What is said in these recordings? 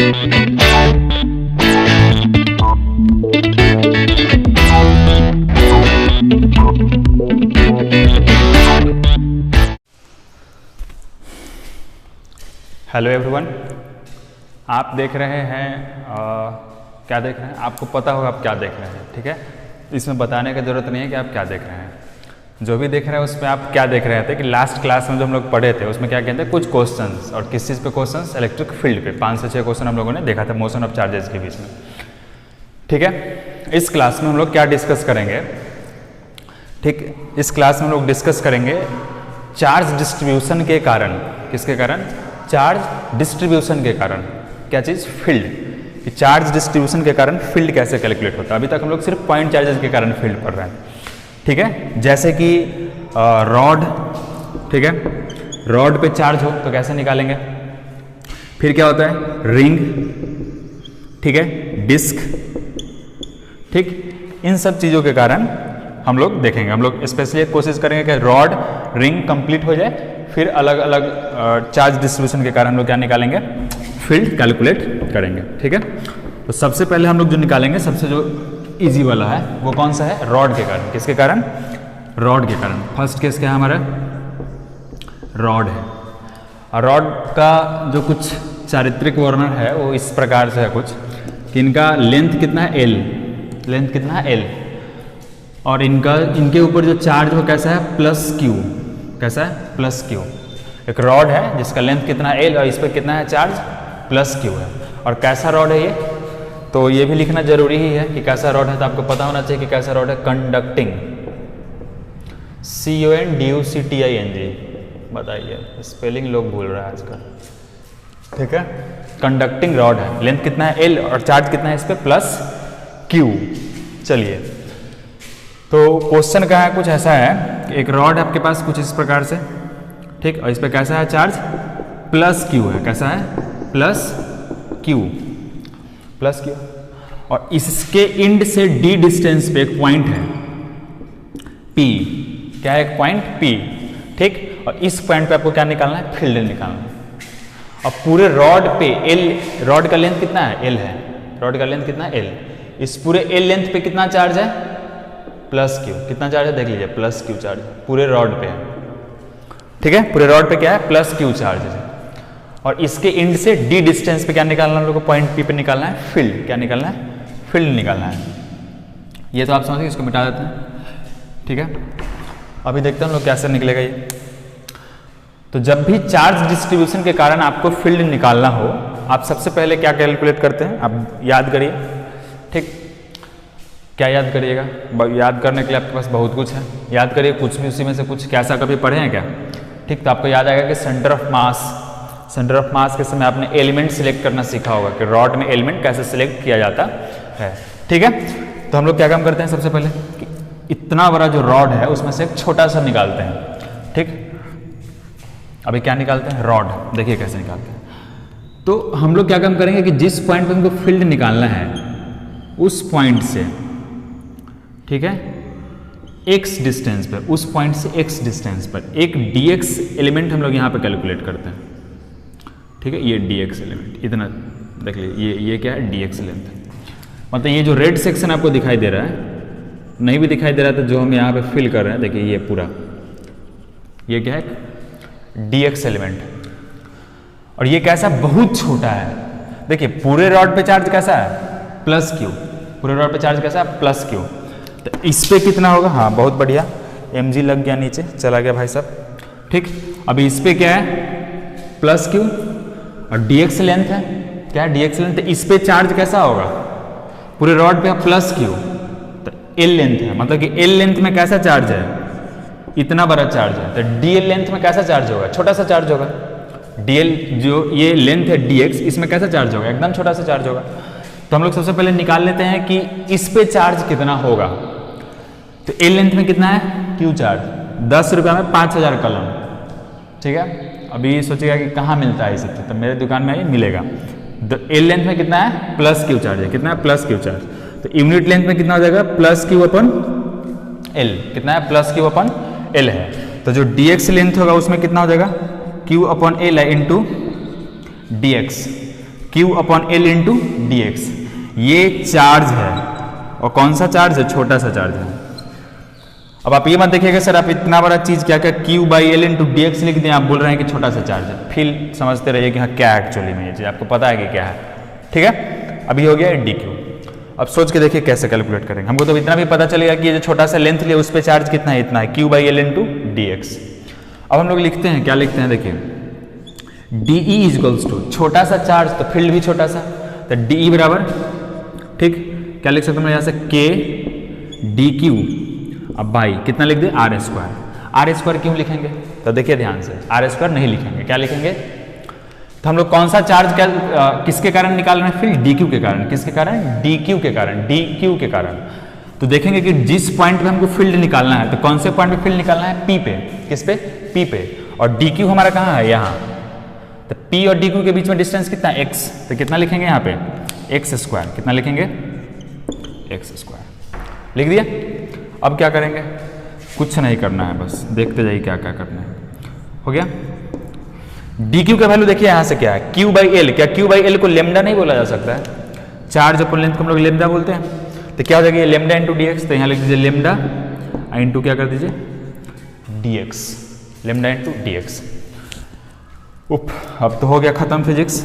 Hello everyone, आप देख रहे हैं क्या देख रहे हैं, आपको पता होगा आप क्या देख रहे हैं। ठीक है, इसमें बताने की ज़रूरत नहीं है कि आप क्या देख रहे हैं। जो भी देख रहे हैं उसमें आप क्या देख रहे थे कि लास्ट क्लास में जो हम लोग पढ़े थे उसमें क्या कहते हैं, कुछ क्वेश्चंस, और किस चीज़ पे क्वेश्चंस, इलेक्ट्रिक फील्ड पे 5 से 6 क्वेश्चन हम लोगों ने देखा था मोशन ऑफ चार्जेस के बीच में। ठीक है, इस क्लास में हम लोग क्या डिस्कस करेंगे, ठीक, इस क्लास में हम लोग डिस्कस करेंगे चार्ज डिस्ट्रीब्यूशन के कारण। किसके कारण? चार्ज डिस्ट्रीब्यूशन के कारण। क्या चीज़? फील्ड। कि चार्ज डिस्ट्रीब्यूशन के कारण फील्ड कैसे कैलकुलेट होता है। अभी तक हम लोग सिर्फ पॉइंट चार्जेस के कारण फील्ड पढ़ रहे हैं। ठीक है, जैसे कि रॉड, ठीक है, रॉड पे चार्ज हो तो कैसे निकालेंगे। फिर क्या होता है? रिंग, ठीक है, डिस्क, ठीक, इन सब चीज़ों के कारण हम लोग देखेंगे। हम लोग स्पेशली कोशिश करेंगे कि रॉड रिंग कंप्लीट हो जाए, फिर अलग अलग चार्ज डिस्ट्रीब्यूशन के कारण हम लोग क्या निकालेंगे, फील्ड कैलकुलेट करेंगे। ठीक है, तो सबसे पहले हम लोग जो निकालेंगे, सबसे जो इजी वाला है वो कौन सा है? रॉड के कारण। किसके कारण? रॉड के कारण। फर्स्ट केस क्या है हमारा? रॉड है। और रॉड का जो कुछ चारित्रिक वर्णन है वो इस प्रकार से है कुछ कि इनका लेंथ कितना है? एल। लेंथ कितना है? एल। और इनके ऊपर जो चार्ज वो कैसा है? Plus Q. कैसा है? Plus Q. एक रॉड है जिसका लेंथ कितना है? एल, और इस पर कितना है चार्ज? प्लस क्यू है। और कैसा रॉड है ये? तो ये भी लिखना जरूरी ही है कि कैसा रॉड है, तो आपको पता होना चाहिए कि कैसा रॉड है। Conducting, CONDUCTING। बताइए, स्पेलिंग लोग भूल रहे हैं आजकल। ठीक है, कंडक्टिंग रॉड है, लेंथ कितना है? एल, और चार्ज कितना है इस पर? Plus Q. चलिए, तो क्वेश्चन का है कुछ ऐसा है कि एक रॉड आपके पास कुछ इस प्रकार से, ठीक, और इस पर कैसा है चार्ज? प्लस क्यू है। कैसा है? Plus Q. Plus Q. और इसके इंड से डी डिस्टेंस पे एक पॉइंट है P। क्या है? एक पॉइंट P। ठीक, और इस पॉइंट पे आपको क्या निकालना है? फील्ड निकालना है। और पूरे रॉड पे L, रॉड का लेंथ कितना है? L है। रॉड का लेंथ कितना है? L। इस पूरे L लेंथ पे कितना चार्ज है? Plus Q. कितना चार्ज है? देख लीजिए, प्लस क्यू चार्ज पूरे रॉड पे है। ठीक है, पूरे रॉड पे क्या है? प्लस क्यू चार्ज है। और इसके इंड से डी डिस्टेंस पे क्या निकालना है हम लोग को? पॉइंट पी पे निकालना है फील्ड। क्या निकालना है? फील्ड निकालना है। ये तो आप समझिए, इसको मिटा देते हैं। ठीक है, अभी देखते हैं हम लोग कैसे निकलेगा ये। तो जब भी चार्ज डिस्ट्रीब्यूशन के कारण आपको फील्ड निकालना हो, आप सबसे पहले क्या कैलकुलेट करते हैं? आप याद करिए। ठीक, क्या याद करिएगा? याद करने के लिए आपके पास बहुत कुछ है। याद करिए कुछ भी, उसी में से कुछ। कैसा कभी पढ़े हैं क्या? ठीक, तो आपको याद आएगा कि centre of mass, centre of mass के समय आपने एलिमेंट सिलेक्ट करना सीखा होगा कि रॉड में एलिमेंट कैसे सिलेक्ट किया जाता है। ठीक है, तो हम लोग क्या काम करते हैं सबसे पहले कि इतना बड़ा जो रॉड है उसमें से एक छोटा सा निकालते हैं। ठीक, अभी क्या निकालते हैं? रॉड। देखिए कैसे निकालते हैं। तो हम लोग क्या काम करेंगे कि जिस पॉइंट पर हमको फील्ड निकालना है उस पॉइंट से, ठीक है, x डिस्टेंस पर, उस पॉइंट से x डिस्टेंस पर एक dx एलिमेंट हम लोग यहाँ पे कैलकुलेट करते हैं। ठीक है, ये dx एलिमेंट इतना देख लीजिए, ये क्या है? dx length. मतलब ये जो रेड सेक्शन आपको दिखाई दे रहा है, नहीं भी दिखाई दे रहा है तो जो हम यहाँ पे फिल कर रहे हैं, देखिए ये पूरा, ये क्या है? dx element. और ये कैसा? बहुत छोटा है। देखिए पूरे रॉड पे चार्ज कैसा है? Plus Q. पूरे रॉड पे चार्ज कैसा है? Plus Q. तो इस पे कितना होगा? हाँ, बहुत बढ़िया, mg लग गया, नीचे चला गया भाई साहब। ठीक, अभी इस पे क्या है? प्लस क्यू, और dx लेंथ है। क्या है? dx length. इस पे चार्ज कैसा होगा? पूरे रॉड पे प्लस क्यू, तो l लेंथ है, मतलब कि l लेंथ में कैसा चार्ज है? इतना बड़ा चार्ज है। तो dl लेंथ में कैसा चार्ज होगा? छोटा सा चार्ज होगा। dl जो ये लेंथ है dx, इसमें कैसा चार्ज होगा? एकदम छोटा सा चार्ज होगा। तो हम लोग सबसे पहले निकाल लेते हैं कि इस पे चार्ज कितना होगा। तो ए लेंथ में कितना है? Q charge. 10 रुपया में 5000 कलम। ठीक है, अभी सोचिएगा कि कहाँ मिलता है इसे, तो मेरे दुकान में ही मिलेगा। ए लेंथ में कितना है? प्लस क्यू चार्ज है। कितना है? Plus Q charge. तो यूनिट लेंथ में कितना हो जाएगा? प्लस क्यू अपन एल। कितना है? प्लस क्यू अपन एल है। तो जो dx लेंथ होगा उसमें कितना हो जाएगा? क्यू अपन एल है into dx। Q upon L into D x. ये चार्ज है और कौन सा चार्ज है, छोटा सा चार्ज है। अब आप ये मत देखिएगा सर आप इतना बड़ा चीज क्या क्या Q by L into D x लिख दें, आप बोल रहे हैं कि छोटा सा चार्ज है, फील समझते रहिए कि हाँ क्या एक्चुअली में ये चीज आपको पता है कि क्या है। ठीक है, अभी हो गया डी क्यू। अब सोच के देखिए कैसे कैलकुलेट करेंगे। हमको तो इतना भी पता चलेगा कि ये जो छोटा सा लेंथ लिया उस पर चार्ज कितना है, इतना है, Q by L into D X. अब हम लोग लिखते हैं, क्या लिखते हैं देखिए, D E is equals to छोटा सा चार्ज तो फील्ड भी छोटा सा, तो डी ई बराबर, ठीक, क्या लिख सकते हैं यहाँ से, के डी क्यू, अब बाई कितना लिख दे, आर स्क्वायर। आर स्क्वायर क्यों लिखेंगे, तो देखिए ध्यान से, आर स्क्वायर नहीं लिखेंगे, क्या लिखेंगे, तो हम लोग कौन सा चार्ज किसके कारण निकाल रहे हैं, फिर डी क्यू के कारण, किसके कारण, डी क्यू के कारण, डी क्यू के कारण। तो देखेंगे कि जिस पॉइंट पे हमको फील्ड निकालना है, तो कौन से पॉइंट पे फील्ड निकालना है, पी पे, किस पे, पी पे, और डी क्यू हमारा कहाँ है, यहाँ, तो P और DQ के बीच में डिस्टेंस कितना है, x, तो कितना लिखेंगे यहाँ पे, एक्स स्क्वायर, कितना लिखेंगे, एक्स स्क्वायर, लिख दिया। अब क्या करेंगे, कुछ नहीं करना है, बस देखते जाइए क्या क्या करना है। हो गया, DQ का वैल्यू देखिए यहाँ से क्या है, Q बाई एल, क्या Q बाई एल को लेमडा नहीं बोला जा सकता है, चार्ज अपॉन लेंथ को हम लोग लेमडा बोलते हैं, तो क्या हो जाएगा, लेमडा इंटू डी एक्स, तो यहाँ लिख दीजिए लेमडा इंटू क्या कर दीजिए, D x, lambda into D x. उप, अब तो हो गया खत्म फिजिक्स।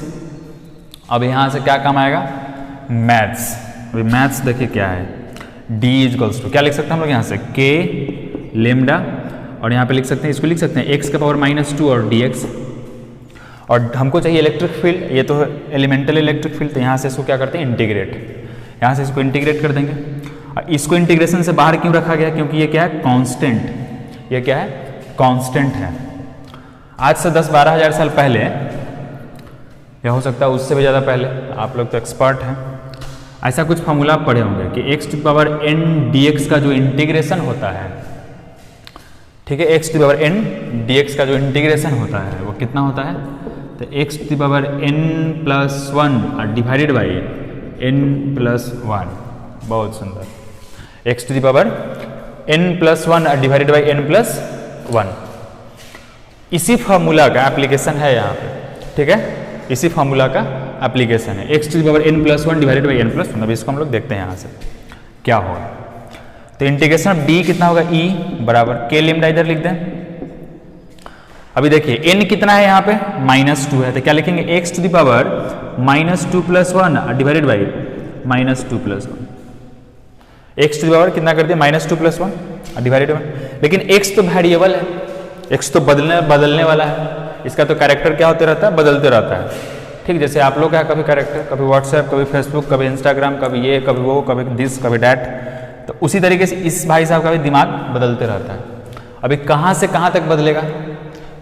अब यहाँ से क्या काम आएगा, मैथ्स। अभी मैथ्स देखिए क्या है, d इजकल्स टू क्या लिख सकते हैं हम लोग यहाँ से, k लेमडा, और यहाँ पे लिख सकते हैं, इसको लिख सकते हैं x का पावर -2 और dx, और हमको चाहिए इलेक्ट्रिक फील्ड, ये तो एलिमेंटल इलेक्ट्रिक फील्ड, तो यहाँ से इसको क्या करते हैं, इंटीग्रेट, यहाँ से इसको इंटीग्रेट कर देंगे। और इसको इंटीग्रेशन से बाहर क्यों रखा गया, क्योंकि ये क्या है, कॉन्स्टेंट, ये क्या है, कॉन्स्टेंट है। आज से 10-12 हज़ार साल पहले, या हो सकता है उससे भी ज़्यादा पहले, आप लोग तो एक्सपर्ट हैं, ऐसा कुछ फॉर्मूला आप पढ़े होंगे कि x to the power n dx का जो इंटीग्रेशन होता है, ठीक है, x to the power n dx का जो इंटीग्रेशन होता है वो कितना होता है, तो x to the power n plus 1 divided by n plus 1, बहुत सुंदर, x to the power n plus 1 divided by n plus 1। इसी फॉर्मूला का एप्लीकेशन है यहाँ पे, ठीक है, इसी फॉर्मूला का एप्लीकेशन है, x to the power n plus 1 divided by n plus 1। अब इसको हम लोग देखते हैं यहाँ से क्या होगा, तो इंटीग्रेशन ऑफ d कितना होगा, e बराबर k लेमडा, इधर लिख दें। अभी देखिए n कितना है यहाँ पे, -2 है, तो क्या लिखेंगे, x to the power -2 plus 1 divided by -2 plus 1, x to the power कितना कर दिया, -2 प्लस 1 डिवाइडेड बाई, लेकिन x तो वेरिएबल है, x तो बदलने वाला है, इसका तो कैरेक्टर क्या होते रहता है, बदलते रहता है, ठीक, जैसे आप लोग का कभी कैरेक्टर, कभी व्हाट्सएप, कभी फेसबुक, कभी इंस्टाग्राम, कभी ये, कभी वो, कभी दिस, कभी डैट, तो उसी तरीके से इस भाई साहब का भी दिमाग बदलते रहता है। अभी कहाँ से कहाँ तक बदलेगा,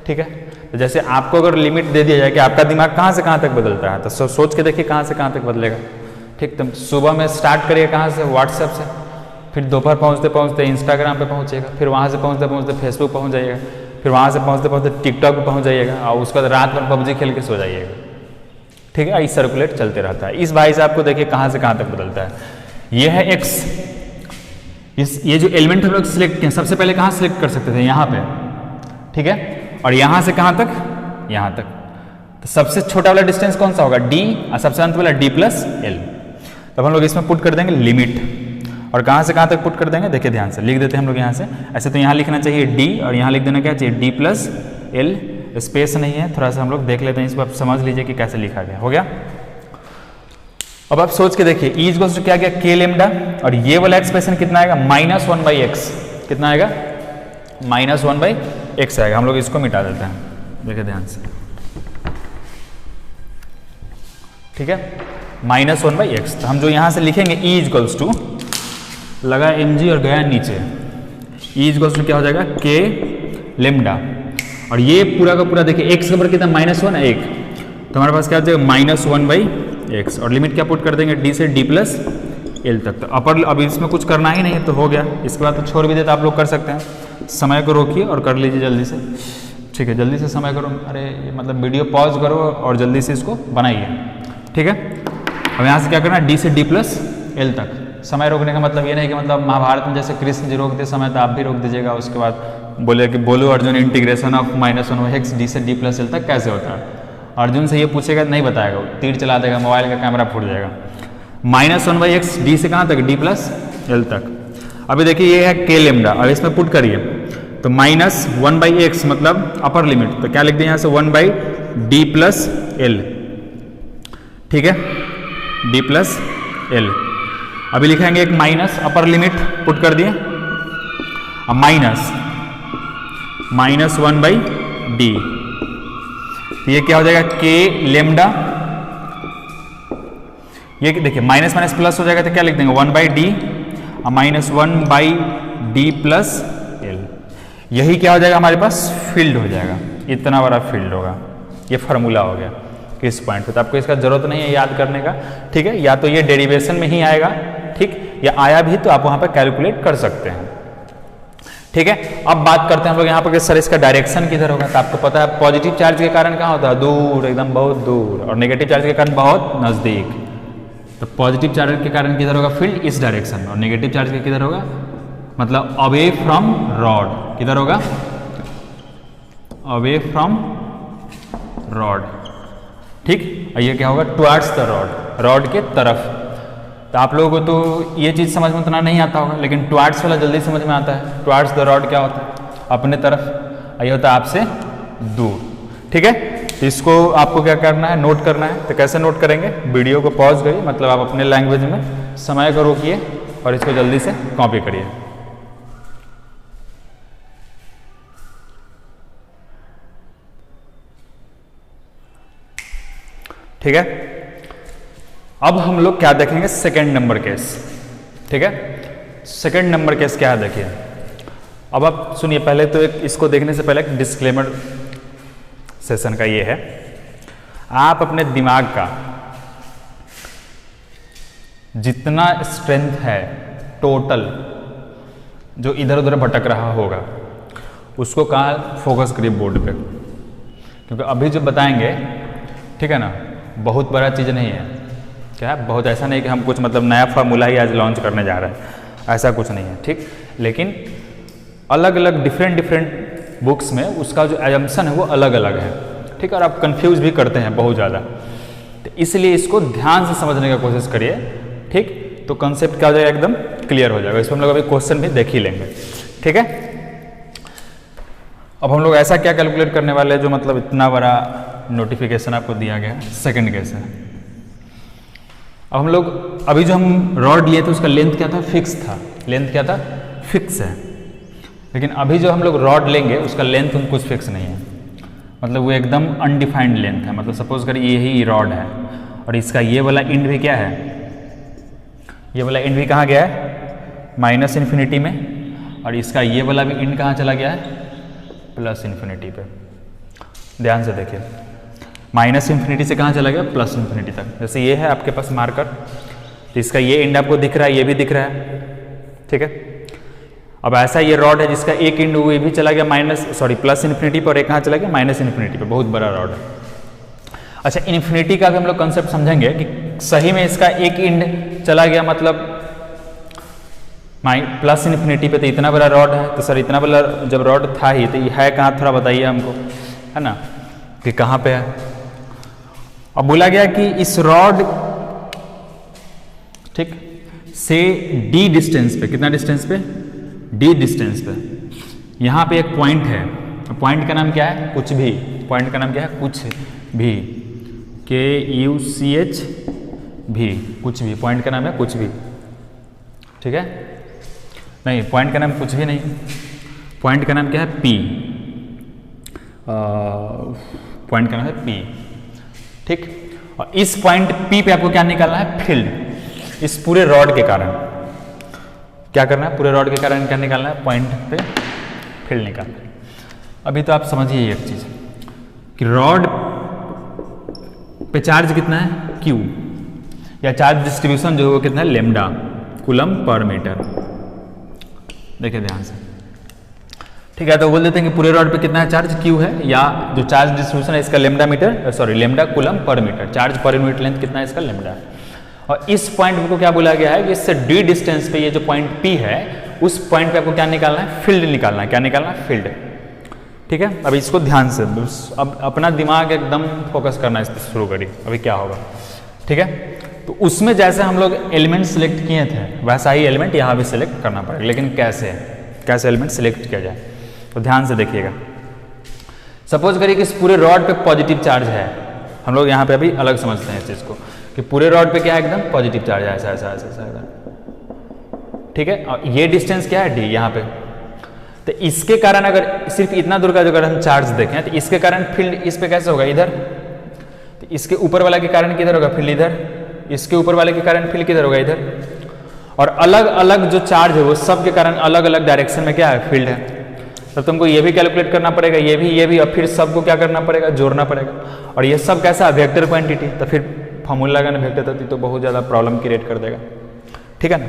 ठीक है, तो जैसे आपको अगर लिमिट दे दिया जाए कि आपका दिमाग कहाँ से कहाँ तक बदलता है, तो सोच के देखिए कहाँ से कहाँ तक बदलेगा, ठीक, तो सुबह में स्टार्ट करिए कहाँ से, व्हाट्सएप से, फिर दोपहर पहुँचते पहुँचते इंस्टाग्राम पे पहुँचेगा, फिर वहाँ से पहुँचते पहुँचते फेसबुक पहुँच जाइएगा, फिर वहाँ से पहुँचते पहुँचते टिकटॉक पे पहुँच जाइएगा, और उसके बाद रात भर पबजी खेल के सो जाइएगा, ठीक है, इस सर्कुलेट चलते रहता है। इस भाई साहब को देखिए कहाँ से कहाँ तक बदलता है, ये है x, ये जो एलिमेंट हम लोग सिलेक्ट किए, सबसे पहले कहाँ सिलेक्ट कर सकते थे, यहाँ पे, ठीक है, और यहाँ से कहाँ तक, यहाँ तक, तो सबसे छोटा वाला डिस्टेंस कौन सा होगा, d, और सबसे अंत वाला d प्लस एल। तब हम लोग इसमें पुट कर देंगे लिमिट, और कहाँ से कहाँ तक पुट कर देंगे, देखिए ध्यान से लिख देते हैं हम लोग यहाँ से, ऐसे तो यहाँ लिखना चाहिए d, और यहाँ लिख देना क्या चाहिए, d प्लस एल, स्पेस नहीं है, थोड़ा सा हम लोग देख लेते हैं, इसको आप समझ लीजिए कि कैसे लिखा गया। हो गया, अब आप सोच के देखिए, e इक्वल्स टू क्या गया, k लेमडा, और ये वाला एक्सप्रेशन कितना आएगा, -1/x, कितना आएगा, -1/x आएगा। हम लोग इसको मिटा देते हैं, देखिए ध्यान से, ठीक है, -1/x, तो हम जो यहाँ से लिखेंगे e इक्वल्स टू, लगा mg और गया नीचे, e इक्वल्स टू क्या हो जाएगा, k लेमडा, और ये पूरा का पूरा देखिए x का बराबर कितना, -1 है 1, तो हमारे पास क्या आ जाएगा, -1/x, और लिमिट क्या पुट कर देंगे, d से d प्लस एल तक। तो अपर, अब इसमें कुछ करना ही नहीं है तो हो गया, इसके बाद तो छोड़ भी देते आप लोग कर सकते हैं, समय को रोकिए और कर लीजिए जल्दी से, ठीक है, जल्दी से समय करो, अरे मतलब वीडियो पॉज करो और जल्दी से इसको बनाइए, ठीक है। अब यहाँ से क्या करना है, d से d प्लस एल तक। समय रोकने का मतलब ये नहीं कि मतलब महाभारत में जैसे कृष्ण जी रोक दे समय तो आप भी रोक दीजिएगा, उसके बाद बोले कि बोलो Arjun integration of -1/x d से d प्लस एल तक कैसे होता है, अर्जुन से ये पूछेगा नहीं बताएगा, तीर चला देगा, मोबाइल का कैमरा फूट जाएगा। -1/x डी से कहाँ तक, d प्लस एल तक। अभी देखिए ये है k लेमडा, अब इसमें पुट करिए तो -1/x मतलब अपर लिमिट, तो क्या लिख दें यहाँ से 1/d प्लस एल, ठीक है, d प्लस एल। अभी लिखेंगे एक माइनस अपर लिमिट पुट कर दिए, अब -1/d, तो ये क्या हो जाएगा k लेमडा, ये देखिए माइनस माइनस प्लस हो जाएगा तो क्या लिख देंगे 1/d और -1/d प्लस एल। यही क्या हो जाएगा हमारे पास, फील्ड हो जाएगा, इतना बड़ा फील्ड होगा, ये फार्मूला हो गया किस पॉइंट पे। तो आपको इसका जरूरत नहीं है याद करने का, ठीक है, या तो ये डेरिवेशन में ही आएगा, ठीक, या आया भी तो आप वहां पर कैलकुलेट कर सकते हैं, ठीक है। अब बात करते हैं हम लोग यहाँ पर कि सर इसका डायरेक्शन किधर होगा। तो आपको पता है पॉजिटिव चार्ज के कारण कहाँ होता है, दूर, एकदम बहुत दूर, और नेगेटिव चार्ज के कारण बहुत नजदीक। तो पॉजिटिव चार्ज के कारण किधर होगा फील्ड, इस डायरेक्शन में, और नेगेटिव चार्ज के किधर होगा, मतलब अवे फ्रॉम रॉड, किधर होगा, अवे फ्रॉम रॉड, ठीक। और ये क्या होगा, टुवर्ड्स द रॉड, रॉड के तरफ। तो आप लोगों को तो ये चीज़ समझ में उतना नहीं आता होगा, लेकिन टुवर्ड्स वाला जल्दी समझ में आता है। टुवर्ड्स द रॉड क्या होता है, अपने तरफ, ये होता है आपसे दूर, ठीक है। तो इसको आपको क्या करना है, नोट करना है। तो कैसे नोट करेंगे, वीडियो को पॉज करिए, मतलब आप अपने लैंग्वेज में समय को रोकिए और इसको जल्दी से कॉपी करिए। ठीक है, अब हम लोग क्या देखेंगे, सेकेंड नंबर केस, ठीक है। सेकेंड नंबर केस क्या है देखिए। अब आप सुनिए, पहले तो एक इसको देखने से पहले एक डिस्क्लेमर सेशन का ये है, आप अपने दिमाग का जितना स्ट्रेंथ है टोटल जो इधर उधर भटक रहा होगा उसको कहाँ फोकस करिए, बोर्ड पे, क्योंकि अभी जो बताएंगे, ठीक है ना, बहुत बड़ा चीज़ नहीं है, क्या है, बहुत ऐसा नहीं कि हम कुछ मतलब नया फार्मूला ही आज लॉन्च करने जा रहे हैं, ऐसा कुछ नहीं है, ठीक। लेकिन अलग अलग डिफरेंट बुक्स में उसका जो एजम्पशन है वो अलग अलग है, ठीक है, और आप कंफ्यूज भी करते हैं बहुत ज़्यादा, तो इसलिए इसको ध्यान से समझने की कोशिश करिए, ठीक। तो कंसेप्ट क्या हो जाएगा, एकदम क्लियर हो जाएगा। इसमें हम लोग अभी क्वेश्चन भी देख ही लेंगे, ठीक है। अब हम लोग ऐसा क्या कैलकुलेट करने वाले हैं जो मतलब इतना बड़ा नोटिफिकेशन आपको दिया गया, सेकेंड केस है। अब हम लोग अभी जो हम रॉड लिए थे उसका लेंथ क्या था, फिक्स था, लेंथ क्या था, फिक्स है। लेकिन अभी जो हम लोग रॉड लेंगे उसका लेंथ कुछ फिक्स नहीं है, मतलब वो एकदम अनडिफाइंड लेंथ है। मतलब सपोज करिए यही रॉड है और इसका ये वाला एंड भी क्या है, ये वाला एंड भी कहाँ गया है, -इन्फिनिटी में, और इसका ये वाला भी एंड कहाँ चला गया है, +इन्फिनिटी पे। ध्यान से देखिए, -इन्फिनिटी से कहाँ चला गया, +इन्फिनिटी तक। जैसे ये है आपके पास मार्कर, तो इसका ये एंड आपको दिख रहा है, ये भी दिख रहा है, ठीक है। अब ऐसा ये रॉड है जिसका एक एंड वो भी चला गया +इन्फिनिटी पर, और एक कहाँ चला गया, -इन्फिनिटी पे, बहुत बड़ा रॉड है। अच्छा, इन्फिनिटी का भी हम लोग कंसेप्ट समझेंगे कि सही में इसका एक एंड चला गया, मतलब +इन्फिनिटी पे, तो इतना बड़ा रॉड है, तो सर इतना बड़ा जब रॉड था ही तो ये है कहाँ, थोड़ा बताइए हमको, है ना, कि कहाँ पे है। अब बोला गया कि इस रॉड, ठीक, से d डिस्टेंस पे, कितना डिस्टेंस पे, d डिस्टेंस पे, यहाँ पे एक पॉइंट है, पॉइंट का नाम क्या है, कुछ भी, पॉइंट का नाम क्या है, कुछ भी, KUCH भी, कुछ भी, पॉइंट का नाम है कुछ भी, ठीक है। नहीं, पॉइंट का नाम कुछ भी नहीं, पॉइंट का नाम क्या है, P, पॉइंट का नाम है P, ठीक। और इस पॉइंट P पे आपको क्या निकालना है, फील्ड, इस पूरे रॉड के कारण क्या करना है, पूरे रॉड के कारण क्या निकालना है, पॉइंट पे फील्ड निकालना है। अभी तो आप समझिए एक चीज कि रॉड पे चार्ज कितना है, Q, या चार्ज डिस्ट्रीब्यूशन जो है वो कितना है, लेमडा कूलम पर मीटर। देखिए ध्यान से, ठीक है। तो बोल देते हैं कि पूरे रॉड पे कितना है चार्ज, Q है, या जो चार्ज डिस्ट्रीब्यूशन है इसका लेमडा कूलम पर मीटर, चार्ज पर यूनिट लेंथ कितना है इसका, लेमडा। और इस पॉइंट को क्या बोला गया है कि इससे d डिस्टेंस पे ये जो पॉइंट P है उस पॉइंट पे आपको क्या निकालना है, फील्ड निकालना है। क्या निकालना है, फील्ड। ठीक है, अब इसको ध्यान से, अब अपना दिमाग एकदम फोकस करना इस पर शुरू करिए, अभी क्या होगा। ठीक है, तो उसमें जैसे हम लोग एलिमेंट सिलेक्ट किए थे वैसा ही एलिमेंट यहाँ भी सिलेक्ट करना पड़ेगा, लेकिन कैसे एलिमेंट सिलेक्ट किया जाए, तो ध्यान से देखिएगा। सपोज करिए कि इस पूरे रॉड पे पॉजिटिव चार्ज है, हम लोग यहाँ पे अभी अलग समझते हैं इस चीज़ को कि पूरे रॉड पे क्या है, एकदम पॉजिटिव चार्ज है, ऐसा ऐसा ऐसा ऐसा। ठीक है, और ये डिस्टेंस क्या है d यहाँ पे, तो इसके कारण अगर सिर्फ इतना दूर का जो अगर हम चार्ज देखें तो इसके कारण फील्ड इस पे कैसे होगा, इधर, तो इसके ऊपर वाला के कारण किधर होगा, फील्ड इधर, इसके ऊपर वाले के कारण फील्ड किधर होगा, इधर। और अलग अलग जो चार्ज है वो सब के कारण अलग अलग डायरेक्शन में क्या है, फील्ड है। तब तुमको ये भी कैलकुलेट करना पड़ेगा, ये भी, और फिर सबको क्या करना पड़ेगा, जोड़ना पड़ेगा। और ये सब कैसा, वेक्टर क्वांटिटी, तो फिर फॉर्मूला लगाना वेक्टर तो बहुत ज़्यादा प्रॉब्लम क्रिएट कर देगा। ठीक है ना,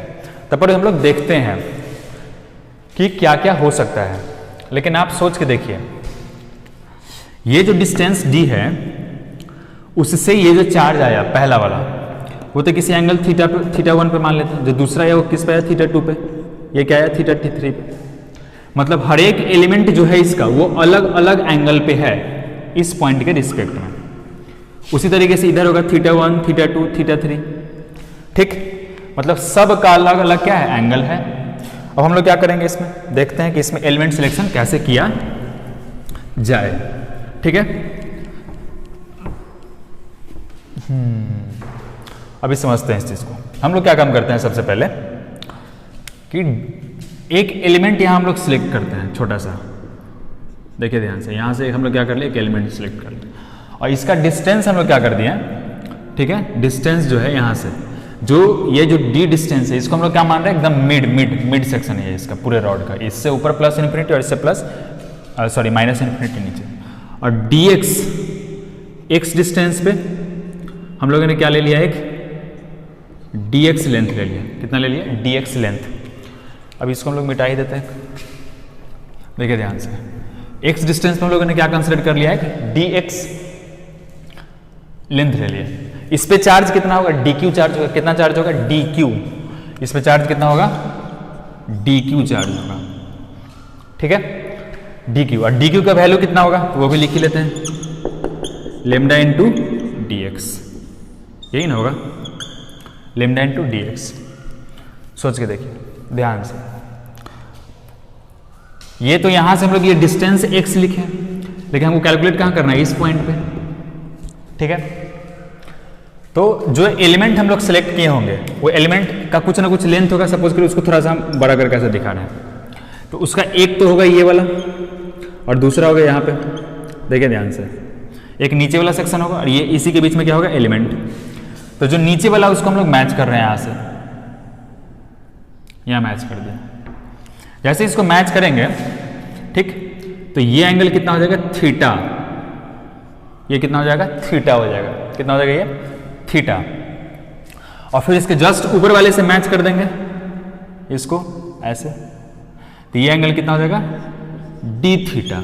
तब पर हम लोग देखते हैं कि क्या क्या हो सकता है, लेकिन आप सोच के देखिए, ये जो डिस्टेंस d है उससे ये जो चार्ज आया पहला वाला वो तो किसी एंगल थीटा 1 पे मान लेते हैं, जो दूसरा है वो किस पे है, थीटा 2 पे, ये क्या है, थीटा 3 पे। मतलब हर एक एलिमेंट जो है इसका वो अलग अलग एंगल पे है इस पॉइंट के रिस्पेक्ट में। उसी तरीके से इधर होगा थीटा 1, थीटा 2, थीटा 3। ठीक, मतलब सब का अलग अलग क्या है, एंगल है। अब हम लोग क्या करेंगे, इसमें देखते हैं कि इसमें एलिमेंट सिलेक्शन कैसे किया जाए। ठीक है, अभी समझते हैं इस चीज को। हम लोग क्या काम करते हैं, सबसे पहले कि एक एलिमेंट यहां हम लोग सिलेक्ट करते हैं, छोटा सा, देखिए ध्यान से, यहां से हम लोग क्या कर ले, एक एलिमेंट सिलेक्ट कर ले, और इसका डिस्टेंस हम लोग क्या कर दिया, ठीक है, डिस्टेंस जो है यहां से, जो ये जो d डिस्टेंस है इसको हम लोग क्या मान रहे हैं, एकदम मिड सेक्शन है इसका पूरे रॉड का, इससे ऊपर प्लस इन्फिनिटी और इससे माइनस इन्फिनिटी नीचे। और dx, x डिस्टेंस पे हम लोगों ने क्या ले लिया, एक dx लेंथ ले लिया। कितना ले लिया, dx लेंथ। अब इसको हम लोग मिटा ही देते हैं, देखिए ध्यान से, x डिस्टेंस पे हम लोगों ने क्या कंसिडर कर लिया है, dx लेंथ ले लिया। इस पे चार्ज कितना होगा, dq चार्ज होगा। कितना चार्ज होगा, dq। इस पे चार्ज कितना होगा, dq चार्ज होगा। ठीक है, dq, और dq का वैल्यू कितना होगा वो भी लिख ही लेते हैं, लेमडा इंटू dx, यही ना होगा, लेमडा इंटू dx। सोच के देखिए ध्यान से, ये तो यहां से हम लोग ये डिस्टेंस x लिखे, लेकिन हमको कैलकुलेट कहां करना है, इस पॉइंट पे। ठीक है, तो जो एलिमेंट हम लोग सेलेक्ट किए होंगे वो एलिमेंट का कुछ ना कुछ लेंथ होगा। सपोज करिए उसको थोड़ा सा हम बड़ा करके ऐसा दिखा रहे हैं, तो उसका एक तो होगा ये वाला और दूसरा होगा यहाँ पे, देखिए ध्यान से, एक नीचे वाला सेक्शन होगा और ये इसी के बीच में क्या होगा, एलिमेंट। तो जो नीचे वाला उसको हम लोग मैच कर रहे हैं, यहाँ से यहाँ मैच कर दिया। जैसे इसको मैच करेंगे, ठीक, तो ये एंगल कितना हो जाएगा, थीटा। ये कितना हो जाएगा, थीटा हो जाएगा। कितना हो जाएगा, ये थीटा। और फिर इसके जस्ट ऊपर वाले से मैच कर देंगे इसको ऐसे, तो ये एंगल कितना हो जाएगा, डी थीटा।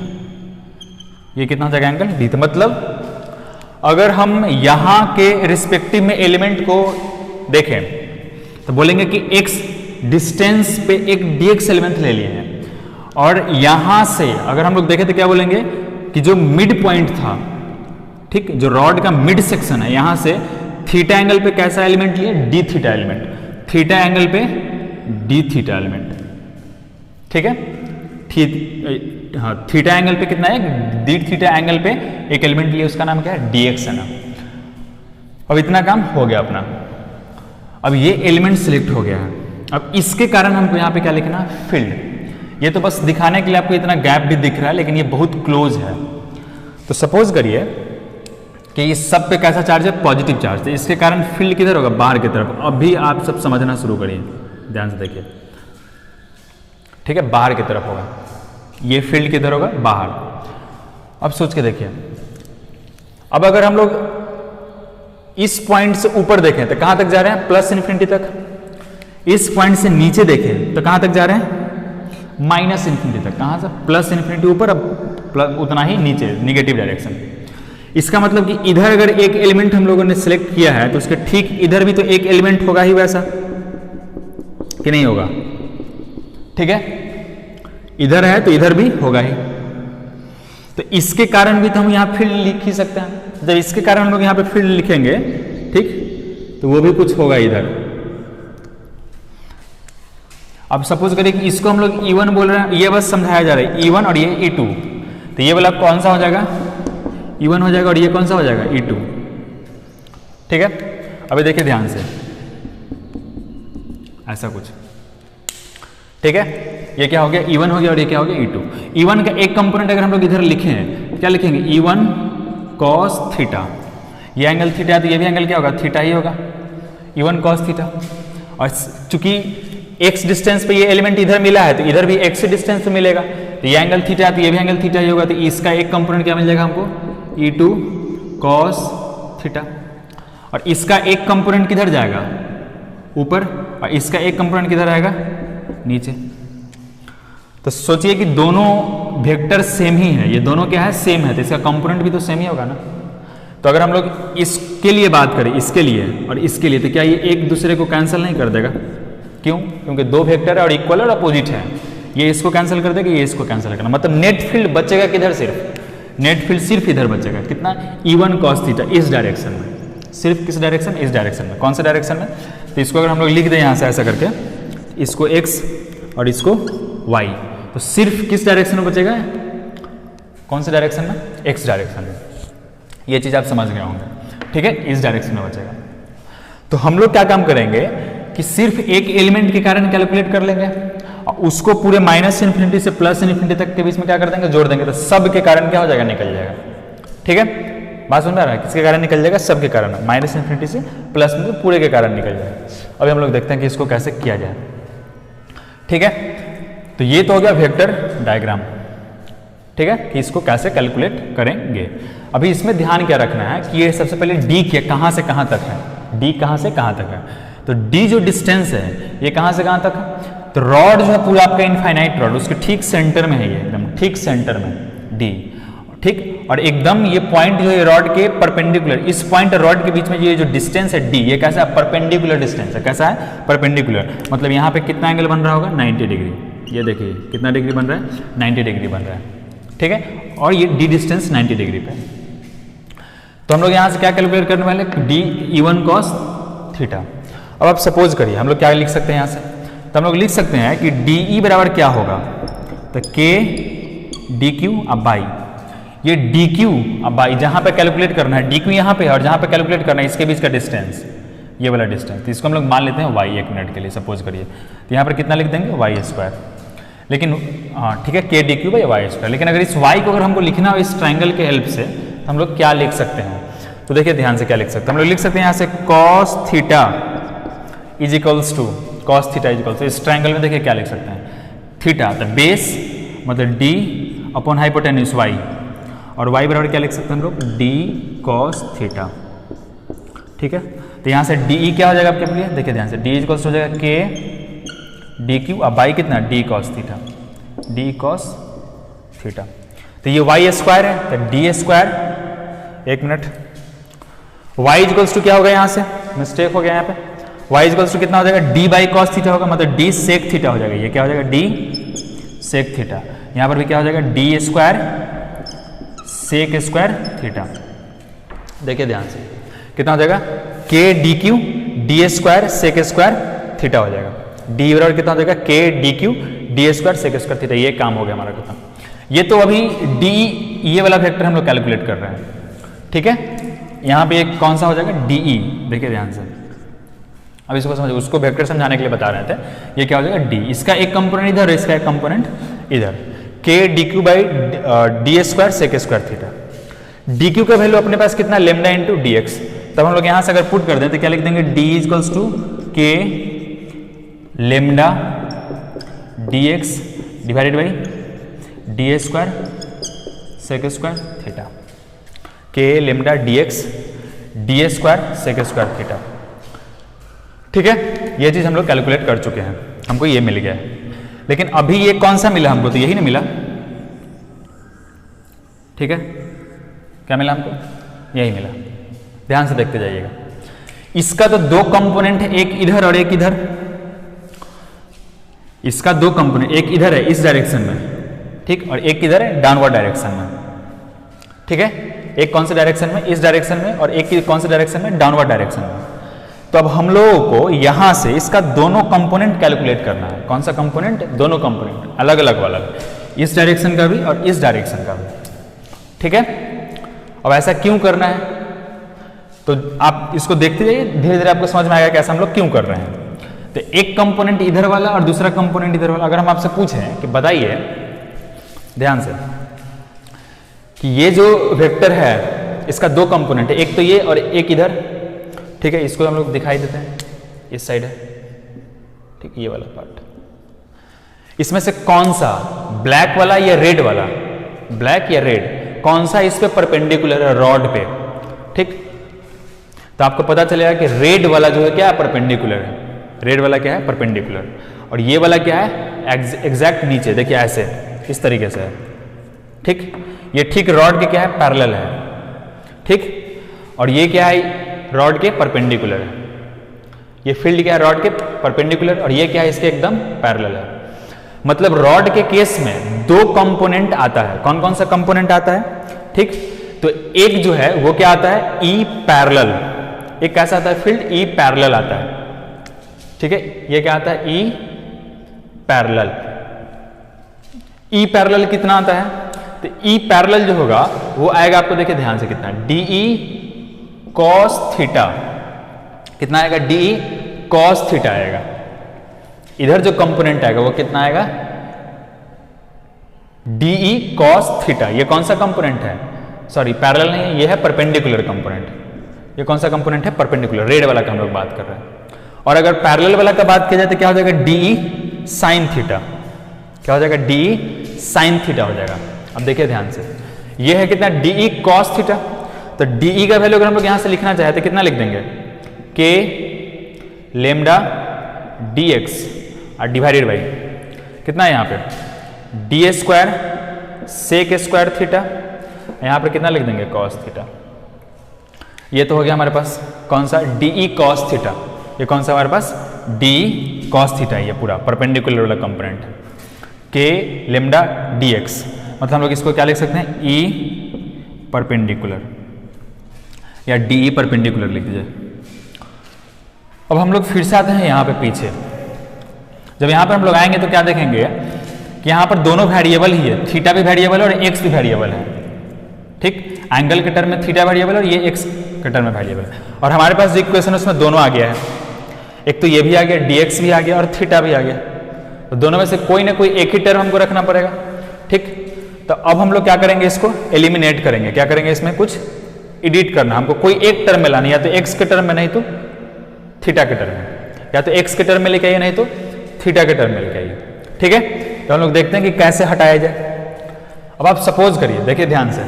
ये कितना हो जाएगा एंगल, डी। तो मतलब अगर हम यहां के रिस्पेक्टिव में एलिमेंट को देखें तो बोलेंगे कि x डिस्टेंस पे एक dx एलिमेंट ले लिए हैं, और यहां से अगर हम लोग देखें तो क्या बोलेंगे कि जो मिड पॉइंट था, ठीक, जो रॉड का मिड सेक्शन है, यहां से थीटा एंगल पे कैसा एलिमेंट लिए, D theta element. Theta angle पे डी थीटा एलिमेंट। ठीक है, हाँ, थीटा एंगल पे कितना है, डी थीटा एंगल पे एक एलिमेंट लिए, उसका नाम क्या है, dx है ना। अब इतना काम हो गया अपना। अब ये एलिमेंट सिलेक्ट हो गया है। अब इसके कारण हमको यहाँ पे क्या लिखना है, फील्ड। ये तो बस दिखाने के लिए आपको इतना गैप भी दिख रहा है, लेकिन ये बहुत क्लोज है। तो सपोज करिए कि इस सब पे कैसा चार्ज है, पॉजिटिव चार्ज। तो इसके कारण फील्ड किधर होगा, बाहर की तरफ। अभी आप सब समझना शुरू करिए, ध्यान से देखिए। ठीक है, बाहर की तरफ होगा, ये फील्ड किधर होगा, बाहर। अब सोच के देखिए, अब अगर हम लोग इस पॉइंट से ऊपर देखें तो कहां तक जा रहे हैं, प्लस इन्फिनिटी तक। इस पॉइंट से नीचे देखें तो कहां तक जा रहे हैं, माइनस इन्फिनिटी तक। कहां से, प्लस इन्फिनिटी ऊपर, अब उतना ही नीचे, निगेटिव डायरेक्शन। इसका मतलब कि इधर अगर एक एलिमेंट हम लोगों ने सिलेक्ट किया है तो उसके ठीक इधर भी तो एक एलिमेंट होगा ही वैसा, कि नहीं होगा। ठीक है, इधर है तो इधर भी होगा ही। तो इसके कारण भी तो हम यहाँ फील्ड लिख ही सकते हैं। जब इसके कारण हम लोग यहाँ पे फील्ड लिखेंगे, ठीक, तो वो भी कुछ होगा इधर। अब सपोज करिए कि इसको हम लोग E1 बोल रहे हैं, ये बस समझाया जा रहा है E1 और ये E2, तो ये वाला कौन सा हो जाएगा, E1 हो जाएगा, और ये कौन सा हो जाएगा, E2। ठीक है, अभी देखिए ध्यान से, ऐसा कुछ, ठीक है, ये क्या हो गया, E1 हो गया, और ये क्या हो गया, E2। E1 का एक कंपोनेंट अगर हम लोग इधर लिखें, क्या लिखेंगे, E1 cos थीटा, ये एंगल थीटा है तो ये भी एंगल क्या होगा, थीटा ही होगा, E1 cos थीटा। और चूंकि x डिस्टेंस पे ये एलिमेंट इधर मिला है तो इधर भी x डिस्टेंस पे मिलेगा, तो ये एंगल थीटा है तो ये भी एंगल थीटा ही होगा, तो इसका एक कंपोनेंट क्या मिल जाएगा हमको, E2 cos थीटा। और इसका एक कंपोनेंट किधर जाएगा, ऊपर, और इसका एक कंपोनेंट किधर आएगा, नीचे। तो सोचिए कि दोनों वेक्टर सेम ही है, ये दोनों क्या है, सेम है, तो इसका कंपोनेंट भी तो सेम ही होगा ना। तो अगर हम लोग इसके लिए बात करें, इसके लिए और इसके लिए, तो क्या ये एक दूसरे को कैंसिल नहीं कर देगा, क्यों, क्योंकि दो वेक्टर है और इक्वल और अपोजिट है, ये इसको कैंसिल कर देगा, ये इसको कैंसिल करना, मतलब नेट फील्ड बचेगा किधर, सिर्फ नेट फील्ड सिर्फ इधर बचेगा, कितना, E1 cos थीटा, इस डायरेक्शन में, सिर्फ किस डायरेक्शन, इस डायरेक्शन में। कौन सा डायरेक्शन में, तो इसको अगर हम लोग लिख दें यहाँ से ऐसा करके, इसको x और इसको y, तो सिर्फ किस डायरेक्शन में बचेगा, कौन से डायरेक्शन में, x डायरेक्शन में। ये चीज आप समझ गए होंगे, ठीक है, इस डायरेक्शन में बचेगा। तो हम लोग क्या काम करेंगे कि सिर्फ एक एलिमेंट के कारण कैलकुलेट कर लेंगे और उसको पूरे माइनस इन्फिनिटी से प्लस इन्फिनिटी तक के बीच में क्या कर देंगे, जोड़ देंगे, तो सब के कारण क्या हो जाएगा, निकल जाएगा। ठीक है, बात समझ में आ रहा है, किसके कारण निकल जाएगा, सब के कारण, माइनस इन्फिनिटी से प्लस में, तो पूरे के कारण निकल जाएगा। अभी हम लोग देखते हैं कि इसको कैसे किया जाए। ठीक है, तो ये तो हो गया वेक्टर डायग्राम, ठीक है, कि इसको कैसे कैलकुलेट करेंगे। अभी इसमें ध्यान क्या रखना है कि ये सबसे पहले डी क्या, कहाँ से कहाँ तक है, डी कहाँ से कहाँ तक है, तो डी जो डिस्टेंस है ये कहाँ से कहाँ तक है, तो रॉड जो है पूरा आपका इनफाइनाइट रॉड, उसके ठीक सेंटर में है, ये एकदम ठीक सेंटर में डी, ठीक, और एकदम ये पॉइंट जो है रॉड के परपेंडिकुलर, इस पॉइंट रॉड के बीच में ये जो डिस्टेंस है डी, ये कैसा है, परपेंडिकुलर डिस्टेंस है, कैसा है, परपेंडिकुलर, मतलब यहाँ पे कितना एंगल बन रहा होगा, 90 डिग्री, ये देखिए कितना डिग्री बन रहा है, 90 डिग्री बन रहा है, ठीक है, और ये डी डिस्टेंस 90 डिग्री पे। तो हम लोग यहाँ से क्या कैलकुलेट करने वाले, डी E1 cos थीटा। अब आप सपोज करिए हम लोग क्या लिख सकते हैं यहाँ से, तो हम लोग लिख सकते हैं कि डी ई बराबर क्या होगा, तो के डी क्यू अब बाई, ये डी क्यू अब बाई, जहाँ पे कैलकुलेट करना है डी क्यू यहाँ पे है और जहाँ पे कैलकुलेट करना है इसके बीच का डिस्टेंस, ये वाला डिस्टेंस, तो इसको हम लोग मान लेते हैं वाई, एक मिनट के लिए सपोज करिए, तो यहाँ पर कितना लिख देंगे, वाई स्क्वायर, लेकिन हाँ ठीक है, K D Q by Y square, लेकिन अगर इस वाई को अगर हमको लिखना हो इस ट्राइंगल के हेल्प से, तो हम लोग क्या लिख सकते हैं, तो देखिए ध्यान से क्या लिख सकते हैं, हम लोग लिख सकते हैं यहाँ से cos theta is equals to, cos theta is equals to, इस ट्राइंगल में देखिए क्या लिख सकते हैं, थीटा तो बेस मतलब d अपॉन हाइपोटेन्यूज y, और y बराबर क्या लिख सकते हैं हम लोग, d cos थीटा। ठीक है, तो यहाँ से डी क्या हो जाएगा आपके लिए, देखिए ध्यान से, d इक्वल्स हो जाएगा k डी क्यू, अब y कितना, d cos theta, d cos theta, तो ये y स्क्वायर है तो d स्क्वायर, एक मिनट, y इक्वल्स टू क्या होगा, यहाँ से मिस्टेक हो गया यहाँ पे, y इक्वल्स टू कितना हो जाएगा, d बाई cos थीटा होगा, मतलब d सेक थीटा हो जाएगा, ये क्या हो जाएगा, d सेक थीटा, यहाँ पर भी क्या हो जाएगा, d square sec square theta. देखिए ध्यान से कितना हो जाएगा, k D Q D square sec square theta हो जाएगा, d बराबर कितना हो जाएगा, k D Q D square sec square theta, ये काम हो गया हमारा खत्म। ये तो अभी d ये वाला वेक्टर हम लोग कैलकुलेट कर रहे हैं, ठीक है, यहाँ पे एक कौन सा हो जाएगा, डी ई, देखिए ध्यान से, अब इसको समझो, उसको वेक्टर समझाने के लिए बता रहे थे, ये क्या हो जाएगा, डी, इसका एक कंपोनेंट इधर, इसका एक कंपोनेंट इधर, K D Q by D square sec square theta, D Q का वैल्यू अपने पास कितना, लेमडा इंटू डी एक्स, तब हम लोग यहाँ से अगर पुट कर दें तो क्या लिख देंगे, D equals to K lambda D X divided by D square sec square theta, K lambda D X D square sec square theta. ठीक है, ये चीज हम लोग कैलकुलेट कर चुके हैं, हमको ये मिल गया है, लेकिन अभी ये कौन सा मिला हमको, तो यही ना मिला, ठीक है, क्या मिला हमको, यही मिला, ध्यान से देखते जाइएगा। इसका तो दो कंपोनेंट है, एक इधर और एक इधर, इसका दो कंपोनेंट, एक इधर है इस डायरेक्शन में, ठीक, और एक इधर है डाउनवर्ड डायरेक्शन में, ठीक है, एक कौन से डायरेक्शन में, इस डायरेक्शन में, और एक कौन से डायरेक्शन में, डाउनवर्ड डायरेक्शन में। तो अब हम लोगों को यहां से इसका दोनों कंपोनेंट कैलकुलेट करना है। कौन सा कंपोनेंट? दोनों कंपोनेंट अलग अलग वाला, इस डायरेक्शन का भी और इस डायरेक्शन का भी। ठीक है, अब ऐसा क्यों करना है तो आप इसको देखते जाइए, धीरे धीरे आपको समझ में आएगा कि ऐसा हम लोग क्यों कर रहे हैं। तो एक कंपोनेंट इधर वाला और दूसरा कंपोनेंट इधर वाला, अगर हम आपसे पूछें कि बताइए ध्यान से कि ये जो वेक्टर है इसका दो कंपोनेंट है, एक तो ये और एक इधर। ठीक है, इसको हम लोग दिखाई देते हैं, इस साइड है, ठीक, ये वाला पार्ट। इसमें से कौन सा, ब्लैक वाला या रेड वाला, ब्लैक या रेड, कौन सा इस पे परपेंडिकुलर है रॉड पे? ठीक, तो आपको पता चलेगा कि रेड वाला जो है क्या है, परपेंडिकुलर है। रेड वाला क्या है? परपेंडिकुलर। और ये वाला क्या है? एग्जैक्ट नीचे, देखिए ऐसे, इस तरीके से है। ठीक, ये ठीक रॉड के क्या है? पैरेलल है। ठीक, और ये क्या है? रॉड के परपेंडिकुलर है। ये फील्ड क्या है? रॉड के परपेंडिकुलर, और ये क्या है? इसके एकदम पैरेलल है। मतलब रॉड के केस में दो कंपोनेंट आता है। कौन कौन सा कंपोनेंट आता है? ठीक, तो एक जो है वो क्या आता है? E parallel. एक कैसा आता है फील्ड? ई पैरेलल आता है। ठीक है, ये क्या आता है? E parallel. ई पैरेलल कितना आता है? तो ई पैरेलल जो होगा वो आएगा, आपको देखिए ध्यान से कितना, डीई कॉस थीटा। कितना आएगा? डीई कॉस थीटा आएगा। इधर जो कंपोनेंट आएगा वो कितना आएगा? D E cos theta. ये कौन सा कंपोनेंट है? सॉरी, पैरेलल नहीं है, ये है परपेंडिकुलर कंपोनेंट। ये कौन सा कंपोनेंट है? परपेंडिकुलर, रेड वाला का हम लोग बात कर रहे हैं। और अगर पैरेलल वाला का बात किया जाए तो क्या हो जाएगा? D E sine theta. क्या हो जाएगा? डीई साइन थीटा हो जाएगा। अब देखिए ध्यान से, ये है कितना? D E cos theta. तो डीई का वैल्यू अगर हम लोग यहां से लिखना चाहे तो कितना लिख देंगे? के लेमडा डी एक्स और डिवाइडेड बाई कितना है यहाँ पे? D square sec square theta. यहाँ पर कितना लिख देंगे? Cos theta. ये तो हो गया हमारे पास कौन सा? D E cos theta. ये कौन सा हमारे पास? D cos theta. ये पूरा परपेंडिकुलर वाला कंपोनेंट के लेमडा डी एक्स। मतलब हम लोग इसको क्या लिख सकते हैं? ई परपेंडिकुलर या डीई परपेंडिकुलर लिख दीजिए। अब हम लोग फिर से आते हैं यहाँ पे पीछे। जब यहाँ पर हम लोग आएंगे तो क्या देखेंगे कि यहाँ पर दोनों वेरिएबल ही है, थीटा भी वेरिएबल है और एक्स भी वेरिएबल है। ठीक, एंगल के टर्म में थीटा वेरिएबल और ये एक्स के टर्म में वेरिएबल है। और हमारे पास जो इक्वेशन है उसमें दोनों आ गया है, एक तो ये भी आ गया, dx भी आ गया और थीटा भी आ गया। तो दोनों में से कोई ना कोई एक ही टर्म हमको रखना पड़ेगा। ठीक, तो अब हम लोग क्या करेंगे? इसको एलिमिनेट करेंगे। क्या करेंगे? इसमें कुछ एडिट करना, हमको कोई एक टर्म में लानी, या तो एक्स के टर्म में, नहीं तो थीटा के टर्म में, या तो एक्स के टर्म में लेके आइए, नहीं तो थीटा के टर्म में लेके आइए। ठीक है, तो हम लोग देखते हैं कि कैसे हटाया जाए। अब आप सपोज करिए, देखिए ध्यान से,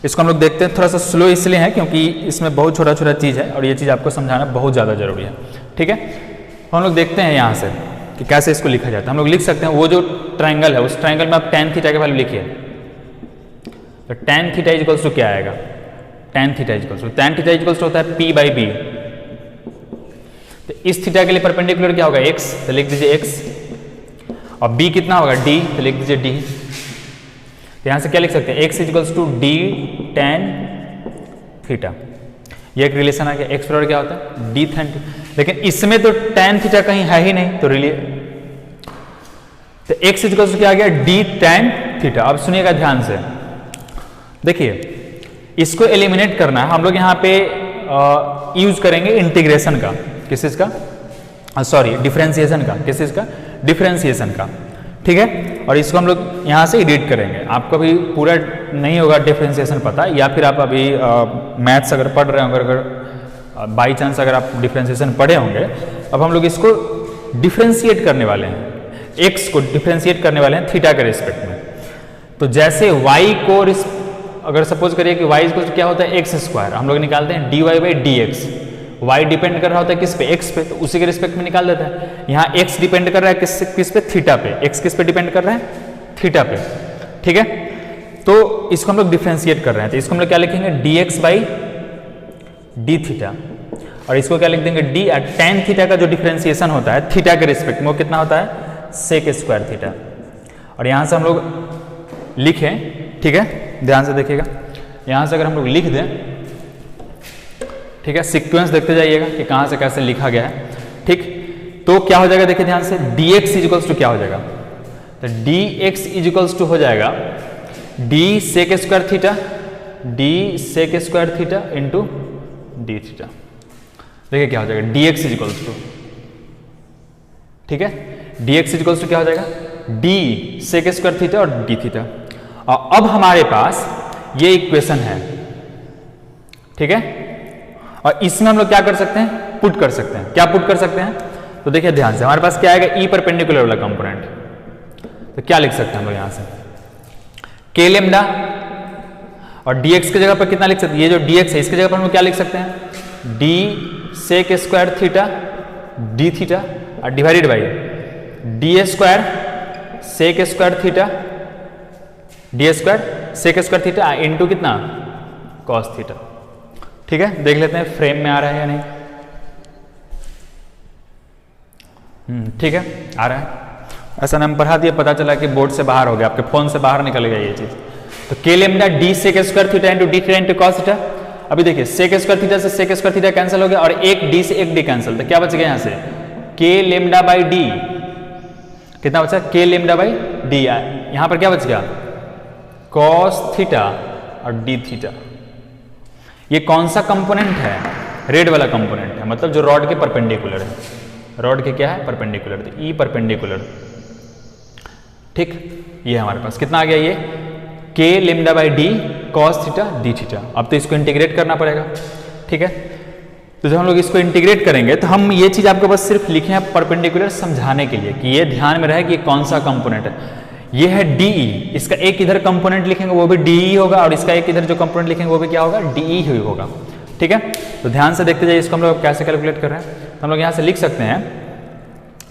इसको हम लोग देखते हैं। थोड़ा सा स्लो इसलिए है क्योंकि इसमें बहुत छोटा छोटा चीज़ है और ये चीज़ आपको समझाना बहुत ज़्यादा जरूरी है। ठीक है, तो हम लोग देखते हैं यहाँ से कि कैसे इसको लिखा जाता है। हम लोग लिख सकते हैं वो जो ट्राइंगल है, उस ट्राइंगल में आप tan थीटा के वैल्यू लिखिए। तो tan थीटा इक्वल्स टू क्या आएगा? tan थीटा इक्वल्स टू होता है p बाई बी। तो इस थीटा के लिए परपेंडिकुलर क्या होगा? x, तो लिख दीजिए x। और b कितना होगा? d, तो लिख दीजिए d। तो यहां से क्या लिख सकते हैं? x equals to d tan theta. ये एक रिलेशन आ गया। x बराबर क्या होता है? d tan theta. लेकिन इसमें तो tan थीटा कहीं है ही नहीं, तो तो x इक्वल्स टू क्या आ गया? d tan theta. अब सुनिएगा ध्यान से, देखिए इसको एलिमिनेट करना है। हम लोग यहाँ पे यूज करेंगे इंटीग्रेशन का। किस चीज का? सॉरी, डिफरेंशिएशन का। किस चीज का? डिफरेंशिएशन का। ठीक है, और इसको हम लोग यहाँ से एडिट करेंगे। आपको अभी पूरा नहीं होगा डिफरेंशिएशन पता, या फिर आप अभी मैथ्स अगर पढ़ रहे होंगे, अगर बाई चांस अगर आप डिफरेंशिएशन पढ़े होंगे, अब हम लोग इसको डिफरेंशिएट करने वाले हैं। एक्स को डिफरेंशिएट करने वाले हैं थीटा के रिस्पेक्ट में। तो जैसे y को अगर सपोज करिए कि y इक्वल क्या होता है? एक्स स्क्वायर, हम लोग निकालते हैं dy by D x. y depend कर रहा होता है किस पे? x पे, तो उसी के रिस्पेक्ट में निकाल देता है। यहाँ x डिपेंड कर रहा है किस पे? थीटा पे। x किस पे डिपेंड कर रहा है? थीटा पे। ठीक है, तो इसको हम लोग डिफरेंशिएट कर रहे हैं, तो इसको हम लोग क्या लिखेंगे? dx by D theta. और इसको क्या लिख देंगे? d। tan थीटा का जो डिफरेंशिएशन होता है थीटा के रिस्पेक्ट में, वो कितना होता है? Sec square theta. और यहाँ से हम लोग लिखें ठीक है, ध्यान से देखिएगा। यहाँ से अगर हम लोग लिख दें, ठीक है, सीक्वेंस देखते जाइएगा कि कहाँ से कैसे लिखा गया है। ठीक, तो क्या हो जाएगा, देखिए ध्यान से, dx इजिकल्स टू क्या हो जाएगा, तो dx इजिकल्स टू हो जाएगा d sec square theta, d sec square theta into d theta. देखिए क्या हो जाएगा, dx इजिकल्स टू, ठीक है, dx इजिकल्स टू क्या हो जाएगा, d सेक स्क्वायर थीटा और d थीटा। और अब हमारे पास ये इक्वेशन है, ठीक है, और इसमें हम लोग क्या कर सकते हैं, पुट कर सकते हैं। क्या पुट कर सकते हैं, तो देखिए ध्यान से, हमारे पास क्या आएगा, ई परपेंडिकुलर वाला कंपोनेंट। तो क्या लिख सकते हैं हम लोग यहाँ से, k लेमडा, और dx की जगह पर कितना लिख सकते हैं, ये जो dx है इसकी जगह पर हम लोग क्या लिख सकते हैं, d sec square theta d theta और divided by D square sec square theta, D square sec square theta into कितना, कॉस थीटा। ठीक है, देख लेते हैं फ्रेम में आ रहा है या नहीं। ठीक है, आ रहा है। ऐसा नाम पढ़ा दिया, पता चला कि बोर्ड से बाहर हो गया, आपके फोन से बाहर निकल गया ये चीज। तो k lambda d sec square theta into d theta into cos theta. अभी देखिए सेक स्क्वायर थीटा से सेक स्क्वायर थीटा कैंसिल हो गया और एक डी से एक डी कैंसिल, तो क्या बच गया यहाँ से, के लेमडा बाई डी, कितना बचा, के लेमडा बाई डी। यहाँ पर क्या बच गया, कॉस थीटा और डी थीटा। ये कौन सा कंपोनेंट है, रेड वाला कंपोनेंट है, मतलब जो रॉड के परपेंडिकुलर है, रॉड के क्या है, परपेंडिकुलर, तो ई परपेंडिकुलर। ठीक, ये हमारे पास कितना आ गया, ये के lambda by d cos theta d theta. अब तो इसको इंटीग्रेट करना पड़ेगा। ठीक है, तो जब हम लोग इसको इंटीग्रेट करेंगे तो हम ये चीज आपको बस सिर्फ लिखे हैं परपेंडिकुलर समझाने के लिए कि ये ध्यान में रहे कि ये कौन सा कंपोनेंट है। ये है डीई, इसका एक इधर कंपोनेंट लिखेंगे वो भी डीई होगा और इसका एक इधर जो कंपोनेंट लिखेंगे वो भी क्या होगा, डीई ही होगा। ठीक है, तो ध्यान से देखते जाइए इसको हम लोग कैसे कैलकुलेट कर रहे हैं। तो हम लोग यहाँ से लिख सकते हैं,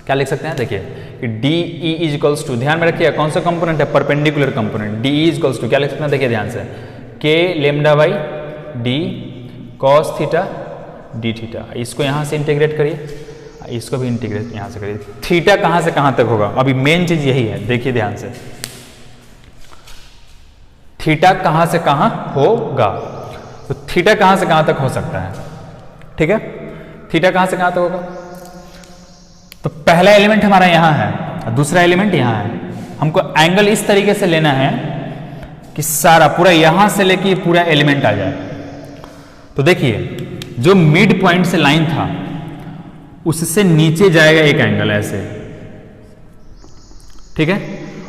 क्या लिख सकते हैं, देखिए कि d E is equals to, ध्यान में रखिए कौन सा कंपोनेंट है, perpendicular component, d E is equals to क्या लिख सकते हैं, देखिए ध्यान से, k lambda by d cos theta d theta. इसको यहाँ से इंटीग्रेट करिए, इसको भी इंटीग्रेट यहाँ से करिए। थीटा कहाँ से कहाँ तक होगा, अभी मेन चीज यही है, देखिए ध्यान से, थीटा कहाँ से कहाँ होगा, तो थीटा कहाँ से कहाँ तक हो सकता है। ठीक है, थीटा कहाँ से कहाँ तक होगा, तो पहला एलिमेंट हमारा यहाँ है और दूसरा एलिमेंट यहाँ है। हमको एंगल इस तरीके से लेना है कि सारा पूरा यहां से लेके पूरा एलिमेंट आ जाए। तो देखिए जो मिड पॉइंट से लाइन था उससे नीचे जाएगा एक एंगल ऐसे, ठीक है,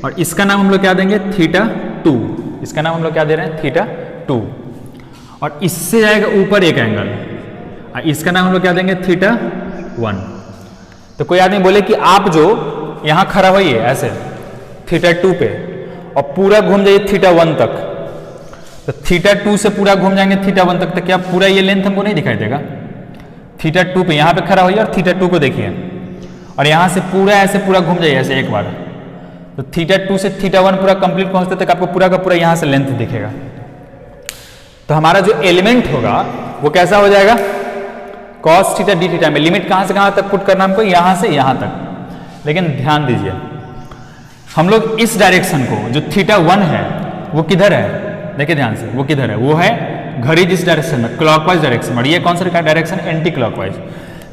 और इसका नाम हम लोग क्या देंगे, थीटा 2, इसका नाम हम लोग क्या दे रहे हैं, थीटा 2। और इससे जाएगा ऊपर एक एंगल और इसका नाम हम लोग क्या देंगे, थीटा 1। तो कोई आदमी बोले कि आप जो यहां खड़ा होइए ऐसे थीटा 2 पे और पूरा घूम जाइए थीटा 1 तक, तो थीटा 2 से पूरा घूम जाएंगे थीटा 1 तक, तो क्या पूरा ये लेंथ हमको नहीं दिखाई देगा। थीटा 2 पे यहां पे खड़ा होइए और थीटा 2 को देखिए और यहां से पूरा ऐसे पूरा घूम जाइए ऐसे एक बार, तो थीटा 2 से थीटा 1 पूरा कंप्लीट पहुंचते तक आपको पूरा का पूरा यहां से लेंथ दिखेगा। तो हमारा जो एलिमेंट होगा वो कैसा हो जाएगा, कॉस थीटा डी थीटा में लिमिट कहां से कहां तक पुट करना हमको, यहां से यहां तक। लेकिन ध्यान दीजिए हम लोग इस डायरेक्शन को जो थीटा 1 है वो किधर है, देखिए ध्यान से, वो किधर है, वो है घड़ी जिस डायरेक्शन में, क्लॉकवाइज डायरेक्शन, और ये कौन सा डायरेक्शन, एंटी क्लॉकवाइज।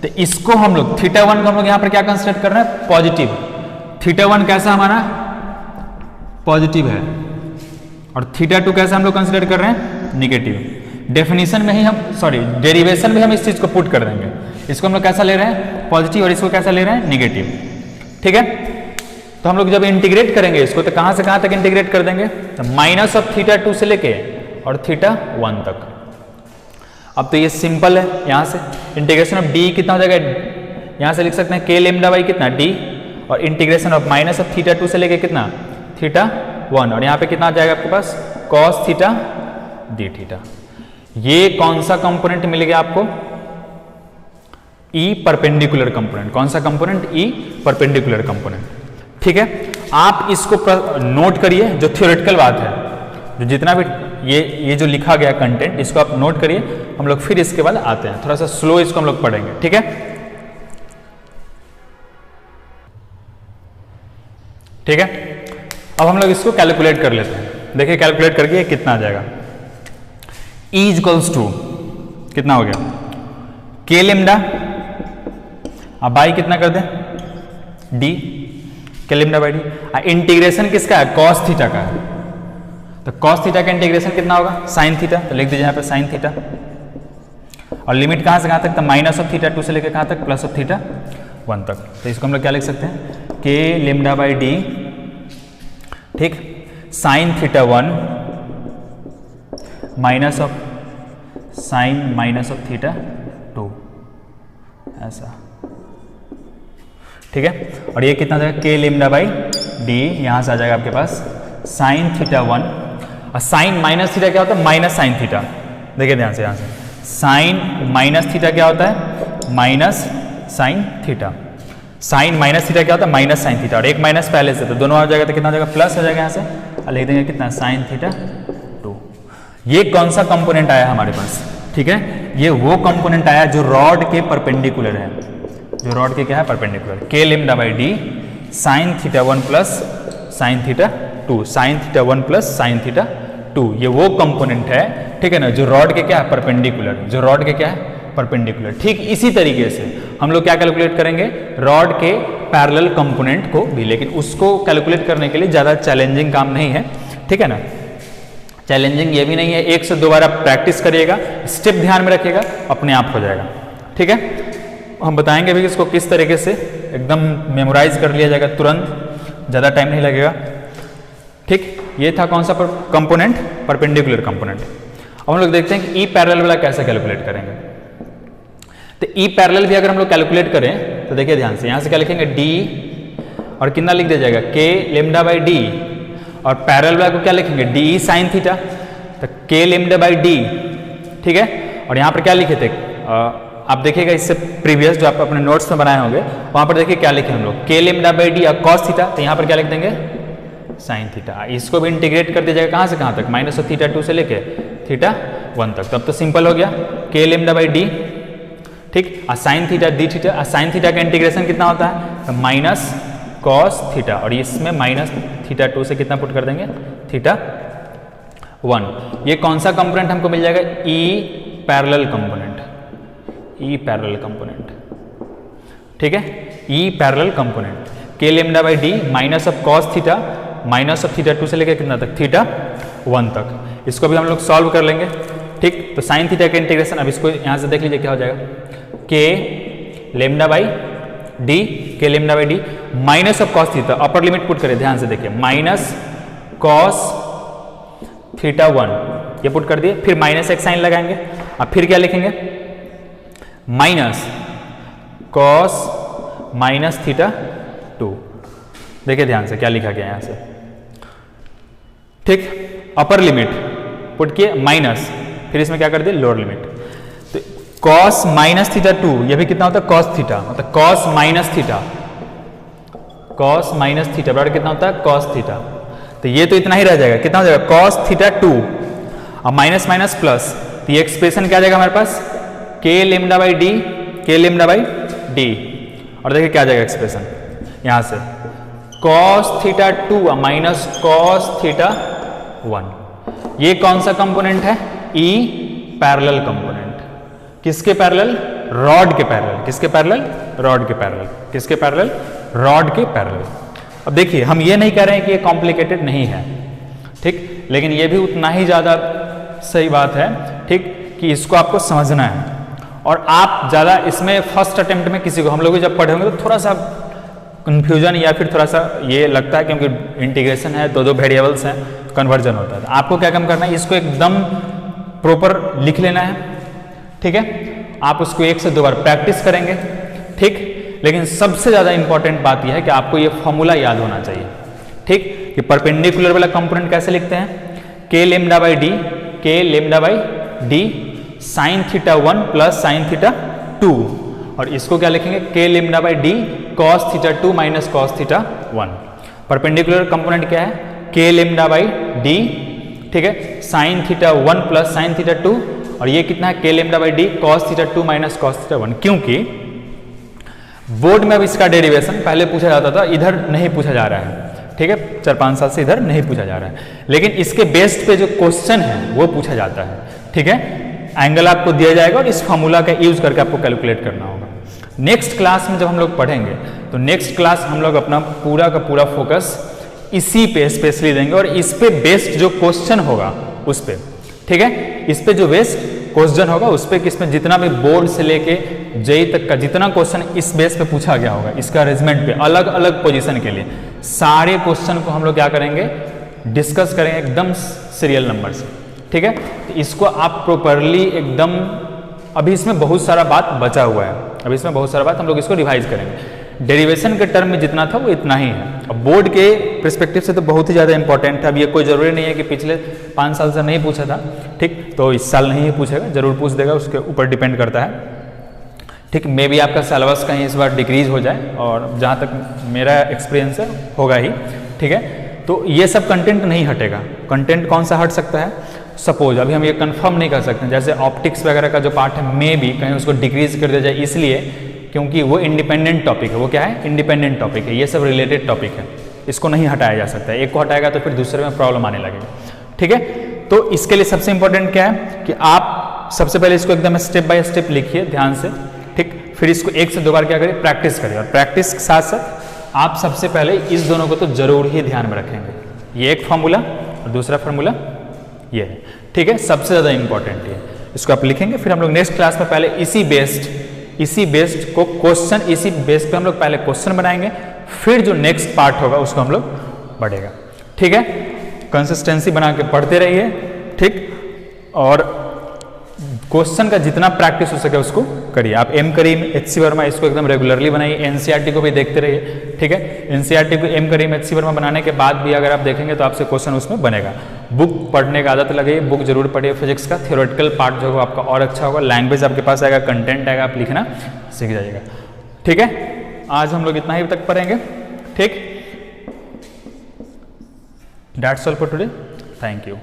तो इसको हम लोग थीटा 1 को हम लोग यहां पर क्या कंसीडर कर रहे हैं, पॉजिटिव। थीटा 1 कैसा हमारा पॉजिटिव है और थीटा 2 कैसा हम लोग कंसीडर कर रहे हैं, निगेटिव। डेफिनेशन में ही हम, सॉरी डेरिवेशन में हम इस चीज को पुट कर देंगे, इसको हम लोग कैसा ले रहे हैं, पॉजिटिव, और इसको कैसा ले रहे हैं, निगेटिव। ठीक है, तो हम लोग जब इंटीग्रेट करेंगे इसको तो कहां से कहां तक इंटीग्रेट कर देंगे, तो माइनस ऑफ थीटा 2 से लेके और थीटा 1 तक। अब तो ये सिंपल है, यहां से इंटीग्रेशन ऑफ डी कितना हो जाएगा, यहां से लिख सकते हैं के लेमडा बाई कितना डी, और integration of minus of theta 2 से लेके कितना, थीटा 1, और यहाँ पे कितना आ जाएगा आपके पास, कॉस थीटा डी थीटा। ये कौन सा कंपोनेंट मिल गया आपको, ई परपेंडिकुलर कंपोनेंट। कौन सा कंपोनेंट, ई परपेंडिकुलर कंपोनेंट। ठीक है, आप इसको नोट करिए, जो थ्योरेटिकल बात है, जो जितना भी ये जो लिखा गया कंटेंट, इसको आप नोट करिए। हम लोग फिर इसके बाद आते हैं, थोड़ा सा स्लो इसको हम लोग पढ़ेंगे। ठीक है, ठीक है, अब हम लोग इसको कैलकुलेट कर लेते हैं। देखिए कैलकुलेट करके कितना आ जाएगा। E इक्वल्स टू कितना हो गया के लेमडा, अब बाई कितना कर दे डी, के लेमडा बाई डी। इंटीग्रेशन किसका है कॉस थीटा का है, तो कॉस थीटा का इंटीग्रेशन कितना होगा साइन थीटा, तो लिख दीजिए यहाँ पे साइन थीटा। और लिमिट कहाँ से कहाँ तक, तो माइनस ऑफ थीटा 2 से लेकर कहाँ तक प्लस ऑफ थीटा 1 तक। तो इसको हम लोग क्या लिख सकते हैं के लेमडा बाई डी, ठीक, sine theta 1 minus of sine minus of theta 2, ऐसा, ठीक है। और ये कितना जाएगा के लेमडा बाई डी, यहां से आ जाएगा आपके पास साइन थीटा 1, और साइन माइनस थीटा क्या होता है माइनस साइन थीटा, देखिए ध्यान से, यहां से साइन माइनस थीटा क्या होता है minus sine theta, sine minus theta क्या होता है माइनस साइन थीटा, और एक माइनस पहले से, तो दोनों आ जाएगा तो कितना हो जाएगा प्लस हो जाएगा यहाँ से, और लिख देंगे कितना साइन थीटा 2। ये कौन सा कंपोनेंट आया हमारे पास, ठीक है, ये वो कंपोनेंट आया जो रॉड के परपेंडिकुलर है, जो रॉड के क्या है परपेंडिकुलर, के lambda by D sine theta 1 plus sine theta 2, sine theta 1 plus sine theta 2, ये वो कंपोनेंट है, ठीक है ना, जो रॉड के क्या है परपेंडिकुलर, जो रॉड के क्या है परपेंडिकुलर। ठीक इसी तरीके से हम लोग क्या कैलकुलेट करेंगे रॉड के पैरेलल कंपोनेंट को भी, लेकिन उसको कैलकुलेट करने के लिए ज़्यादा चैलेंजिंग काम नहीं है, ठीक है ना, चैलेंजिंग ये भी नहीं है, एक से दो बार आप प्रैक्टिस करिएगा, स्टेप ध्यान में रखिएगा, अपने आप हो जाएगा, ठीक है। हम बताएंगे भी इसको किस तरीके से एकदम मेमोराइज कर लिया जाएगा तुरंत, ज़्यादा टाइम नहीं लगेगा, ठीक। ये था कौन सा कंपोनेंट परपेंडिकुलर कंपोनेंट। अब हम लोग देखते हैं कि ई पैरेलल वाला कैसे कैलकुलेट करेंगे। तो ई पैरेलल भी अगर हम लोग कैलकुलेट करें तो देखिए ध्यान से, यहाँ से क्या लिखेंगे डी, और कितना लिख दिया जाएगा के लेमडा बाई डी, और पैरेलल वाला को क्या लिखेंगे डी साइन थीटा, तो के लेमडा बाई डी, ठीक है। और यहाँ पर क्या लिखे थे आप देखिएगा इससे प्रीवियस जो आप अपने नोट्स में बनाए होंगे, वहाँ पर देखिए क्या लिखे हम लोग के लेमडा बाई डी और कॉस थीटा, तो यहाँ पर क्या लिख देंगे साइन थीटा। इसको भी इंटीग्रेट कर दिया जाएगा कहाँ से कहाँ तक माइनस ऑफ थीटा 2 से लेके थीटा 1 तक, तब तो सिंपल हो गया के लेमडा बाई डी, ठीक, और साइन थीटा डी थीटा, और साइन थीटा का इंटीग्रेशन कितना होता है तो माइनस कॉस थीटा, और इसमें माइनस थीटा 2 से कितना पुट कर देंगे थीटा 1। ये कौन सा कंपोनेंट हमको मिल जाएगा E parallel component, E parallel component, ठीक है, ई पैरेलल कंपोनेंट के lambda by D minus of cos theta minus of theta 2 से लेकर कितना तक थीटा 1 तक। इसको भी हम लोग सॉल्व कर लेंगे, ठीक। तो साइन थीटा का इंटीग्रेशन, अब इसको यहाँ से देख लीजिए क्या हो जाएगा के लेमडा बाई डी, के lambda by D minus of cos theta, upper limit put करें ध्यान से देखिए माइनस कॉस थीटा 1, ये पुट कर दिए, फिर माइनस एक साइन लगाएंगे, अब फिर क्या लिखेंगे माइनस कॉस माइनस थीटा 2, देखिए ध्यान से क्या लिखा गया यहाँ से, ठीक। अपर लिमिट पुट किए माइनस, फिर इसमें क्या कर दिए लोअर लिमिट, तो कॉस माइनस थीटा 2, ये भी कितना होता है कॉस थीटा, मतलब cos minus theta, cos minus theta बराबर कितना होता है कॉस थीटा, तो ये तो इतना ही रह जाएगा, कितना हो जाएगा कॉस थीटा 2, और माइनस माइनस प्लस, तो ये एक्सप्रेशन क्या आ जाएगा हमारे पास के लेमडा बाई डी, के लेमडा बाई डी, और देखिए क्या आ जाएगा एक्सप्रेशन यहाँ से cos theta 2 minus cos theta 1। ये कौन सा कंपोनेंट है ई पैरेलल कंपोनेंट, किसके पैरेलल रॉड के पैरेलल, किसके पैरेलल रॉड के पैरेलल, किसके पैरेलल रॉड के पैरेलल। अब देखिए हम ये नहीं कह रहे हैं कि ये कॉम्प्लिकेटेड नहीं है, ठीक, लेकिन ये भी उतना ही ज़्यादा सही बात है, ठीक, कि इसको आपको समझना है, और आप ज़्यादा इसमें फर्स्ट अटेम्प्ट में किसी को, हम लोग जब पढ़े होंगे तो थोड़ा सा कन्फ्यूजन या फिर थोड़ा सा ये लगता है क्योंकि इंटीग्रेशन है, दो वेरिएबल्स हैं, कन्वर्जन होता है, तो आपको क्या काम करना है इसको एकदम प्रॉपर लिख लेना है, ठीक है। आप उसको एक से दो बार प्रैक्टिस करेंगे, ठीक, लेकिन सबसे ज़्यादा इंपॉर्टेंट बात यह है कि आपको ये फॉर्मूला याद होना चाहिए, ठीक, कि परपेंडिकुलर वाला कंपोनेंट कैसे लिखते हैं के लेमडा बाई डी, के lambda by D sine theta 1 plus sine theta 2, और इसको क्या लिखेंगे के lambda by d cos theta 2 minus cos theta 1। Perpendicular component क्या है के लेमडा बाई डी, ठीक है, sine theta 1 plus sine theta 2, और ये कितना है के lambda by d cos theta 2 minus cos theta 1। क्योंकि बोर्ड में अब इसका डेरिवेशन पहले पूछा जाता था, इधर नहीं पूछा जा रहा है, ठीक है, 4-5 साल से इधर नहीं पूछा जा रहा है, लेकिन इसके बेस्ड पे जो क्वेश्चन है वो पूछा जाता है। ठीक है, एंगल आपको दिया जाएगा और इस फॉर्मूला का यूज करके आपको कैलकुलेट करना होगा। नेक्स्ट क्लास में जब हम लोग पढ़ेंगे तो नेक्स्ट क्लास हम लोग अपना पूरा का पूरा फोकस इसी पे स्पेशली देंगे और इस पे बेस्ड जो क्वेश्चन होगा उस पे, ठीक है, इस पे जो बेस्ड क्वेश्चन होगा उस पे किसमें जितना भी बोर्ड से लेके जेई तक का जितना क्वेश्चन इस बेस पे पूछा गया होगा, इसका अरेंजमेंट पे अलग अलग पोजीशन के लिए सारे क्वेश्चन को हम लोग क्या करेंगे, डिस्कस करेंगे एकदम सीरियल नंबर से। ठीक है, तो इसको आप प्रॉपरली एकदम, अभी इसमें बहुत सारा बात बचा हुआ है, अभी इसमें बहुत सारा बात हम लोग इसको रिवाइज करेंगे। डेरिवेशन के टर्म में जितना था वो इतना ही है। अब बोर्ड के पर्सपेक्टिव से तो बहुत ही ज़्यादा इंपॉर्टेंट है। अब ये कोई ज़रूरी नहीं है कि पिछले 5 साल से नहीं पूछा था, ठीक, तो इस साल नहीं पूछेगा, जरूर पूछ देगा, उसके ऊपर डिपेंड करता है। ठीक, मे भी आपका सिलेबस कहीं इस बार डिक्रीज हो जाए, और जहाँ तक मेरा एक्सपीरियंस है होगा ही। ठीक है, तो ये सब कंटेंट नहीं हटेगा। कंटेंट कौन सा हट सकता है, सपोज अभी हम ये कंफर्म नहीं कर सकते, जैसे ऑप्टिक्स वगैरह का जो पार्ट है मे भी कहीं उसको डिक्रीज कर दिया जाए, इसलिए क्योंकि वो इंडिपेंडेंट टॉपिक है। वो क्या है, इंडिपेंडेंट टॉपिक है, ये सब रिलेटेड टॉपिक है, इसको नहीं हटाया जा सकता है। एक को हटाएगा तो फिर दूसरे में प्रॉब्लम आने लगेगी। ठीक है, तो इसके लिए सबसे इंपॉर्टेंट क्या है कि आप सबसे पहले इसको एकदम स्टेप बाय स्टेप लिखिए ध्यान से। ठीक, फिर इसको 1 से 2 बार क्या करिए, प्रैक्टिस करिए, और प्रैक्टिस के साथ साथ आप सबसे पहले इस दोनों को तो जरूर ही ध्यान में रखेंगे। ये एक फार्मूला और दूसरा फार्मूला ये है। ठीक है, सबसे ज़्यादा इंपॉर्टेंट है, इसको आप लिखेंगे। फिर हम लोग नेक्स्ट क्लास में पहले इसी बेस्ड को क्वेश्चन, इसी बेस्ड पे हम लोग पहले क्वेश्चन बनाएंगे, फिर जो नेक्स्ट पार्ट होगा उसको हम लोग बढ़ेगा। ठीक है, कंसिस्टेंसी बना के पढ़ते रहिए। ठीक, और क्वेश्चन का जितना प्रैक्टिस हो सके उसको करिए। आप एम करीम, HC वर्मा इसको एकदम रेगुलरली बनाइए। NCERT को भी देखते रहिए। ठीक है, NCERT को एम करीम, HC वर्मा बनाने के बाद भी अगर आप देखेंगे तो आपसे क्वेश्चन उसमें बनेगा। बुक पढ़ने का आदत लगाइए, बुक जरूर पढ़िए। फिजिक्स का थ्योरेटिकल पार्ट जो होगा आपका और अच्छा होगा, लैंग्वेज आपके पास आएगा, कंटेंट आएगा, आप लिखना सीख जाइएगा। ठीक है, आज हम लोग इतना ही तक पढ़ेंगे। ठीक, that's all for today, thank you.